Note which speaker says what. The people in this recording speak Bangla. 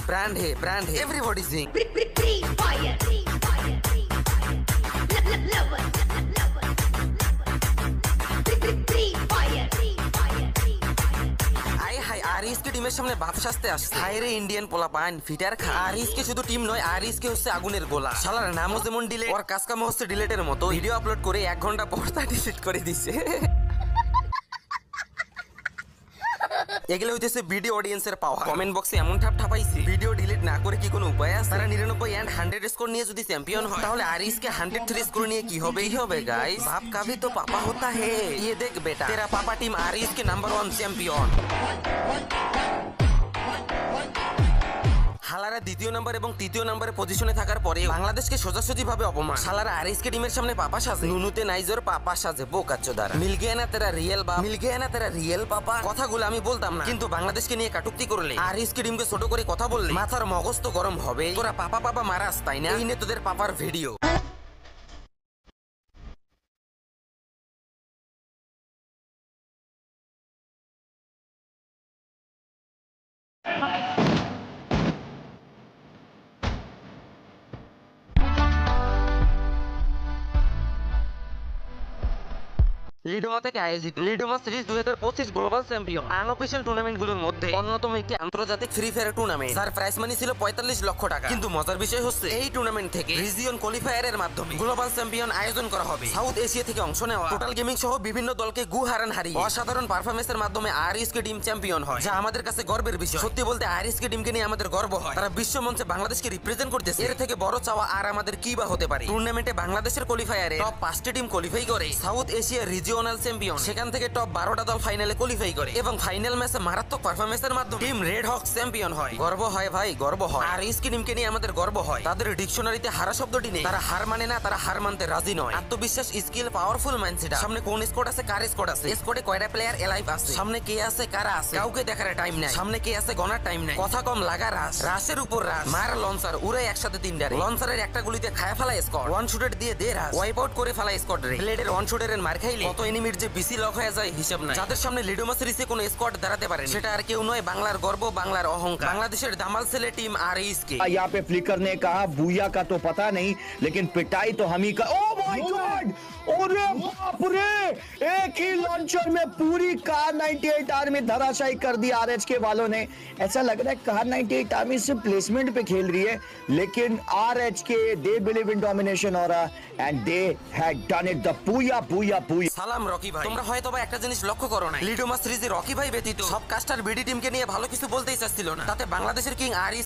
Speaker 1: ब्रांड है everybody sing
Speaker 2: Free fire. Lover. Free fire.
Speaker 1: আই হাই আরিস কে টিমের সামনে বাপ সাজতে আসছে হাই রে ইন্ডিয়ান পোলা পান ফিটার খা আরিস কে শুধু টিম নয় আরিস কে হচ্ছে আগুনের গোলা শালার নামও যেমন ডিলেট ওর কাজ কাম হচ্ছে ডিলেটের মতো ভিডিও আপলোড করে 1 ঘন্টা পর তা ডিলিট করে দিছে এগুলো হইতেছে ভিডিও অডিয়েন্সের পাওয়ার কমেন্ট বক্সে এমন ঠাপাইছি ভিডিও ডিলিট না করে কি কোনো উপায় আছে তারা 99 এন্ড 100 স্কোর নিয়ে যদি চ্যাম্পিয়ন হয় তাহলে আরিস কে 103 স্কোর নিয়ে কি হবে গাইস বাপ का भी तो पापा होता है ये देख बेटा तेरा पापा टीम आरिस के नंबर 1 चैंपियन শালারা দ্বিতীয় নাম্বার এবং তৃতীয় নাম্বারে পজিশনে থাকার পরে বাংলাদেশকে সোজাসুজি ভাবে অপমান শালারা আরিস কে টিমের সামনে পাপা সাজে নুনুতে নাইজোর পাপা সাজে বোকাচ্চোদারা মিল গয়া না তেরা রিয়েল পাপা কথাগুলো আমি বলতাম না কিন্তু বাংলাদেশকে নিয়ে কাটুক্তি করলে আরিস কে টিমকে ছোট করে কথা বললে মাথার মগজ তো গরম হবে তোরা পাপা মারাস তাই না এই নে তোদের পাপার ভিডিও লিডোমা থেকে আয়োজিত লিডোমা সিরিজ 2025 গ্লোবাল চ্যাম্পিয়ন আনঅফিশিয়াল টুর্নামেন্টগুলোর মধ্যে অন্যতম একটি আন্তর্জাতিক ফ্রি ফায়ার টুর্নামেন্ট যার প্রাইস মানি ছিল 45 লক্ষ টাকা কিন্তু মজার বিষয় হচ্ছে এই টুর্নামেন্ট থেকে রিজিয়ন কোয়ালিফায়ারের মাধ্যমে গ্লোবাল চ্যাম্পিয়ন আয়োজন করা হবে সাউথ এশিয়া থেকে অংশ নেওয়া টোটাল গেমিং সহ বিভিন্ন দলকে হারিয়ে অসাধারণ পারফরম্যান্সের মাধ্যমে আরিস কে টিম চ্যাম্পিয়ন হয় যা আমাদের কাছে গর্বের বিষয় সত্যি বলতে আরিস কে টিমকে নিয়ে আমাদের গর্ব হয় তারা বিশ্ব মঞ্চে বাংলাদেশকে রিপ্রেজেন্ট করতেছে এর থেকে বড় চাওয়া আর আমাদের কি বা হতে পারে টুর্নামেন্টে বাংলাদেশের কোয়ালিফায়ারে টপ 5টি টিম কোয়ালিফাই করে সাউথ এশিয়া রিজিওনাল চ্যাম্পিয়ন সেখান থেকে টপ 12টা দল ফাইনালে কোয়ালিফাই করে এবং ফাইনাল ম্যাচে মারাত্মক পারফরম্যান্সের মাধ্যমে টিম রেড হক চ্যাম্পিয়ন হয় গর্ব হয় ভাই গর্ব হয় আর আরিস কে টিমকে নিয়ে আমাদের গর্ব হয় তাদের ডিকশনারিতে হারা শব্দটি নেই তারা হার মানে না তারা হার মানতে রাজি নয় আত্মবিশ্বাস স্কিল পাওয়ারফুল মাইন্ডসেট সামনে কোন স্কোয়াড আছে কার স্কোয়াড আছে স্কোয়াডে কয়টা প্লেয়ার এলাইভ আছে সামনে কে আছে কারা আছে কাউকে দেখার টাইম নাই সামনে কে আছে গনার টাইম নাই কথা কম লাগা রাশের উপর রাশ মার লঞ্চার উড়ে একসাথে 3 লঞ্চারের একটা গুলিতে খায় ফেলা স্কোয়াড ওয়ান শুটার দিয়ে দে রাশ ওয়াইপ আউট করে ফেলা স্কোয়াড রে ব্লেডের ওয়ান শুটারের মার খাইলে কত এনিমির যে বিসি লক হয়ে যায় হিসাব নাই যাদের সামনে লিডোমা সিরিজে কোনো স্কোয়াড দাঁড়াতে পারে সেটা আর কেউ নয় বাংলার গর্ব বাংলার অহংকার বাংলাদেশের দামাল ছেলে টিম আরিস কে
Speaker 3: यहाँ पे फ्लिकर ने कहा बूया का तो पता नहीं लेकिन पिटाई तो हम ही का ओ माय गॉड अरे बाप रे एक ही लॉन्चर में पूरी कार 98 आर्मी धराशायी कर दी आरएच के वालों ने ऐसा लग रहा है कार 98 आर्मी सिर्फ प्लेसमेंट पे खेल रही है लेकिन आरएच के दे बिलीव इन डोमिनेशन और and they had done it the booyah
Speaker 1: সালাম রকি ভাই তোমরা হয়তো বা একটা জিনিস লক্ষ্য করো না লিডোমা সিরিজে রকি ভাই ব্যতীত সব কাস্টার বিডি টিমকে নিয়ে ভালো কিছু বলতেই চাচ্ছিল না তাতে বাংলাদেশের কিং আরিস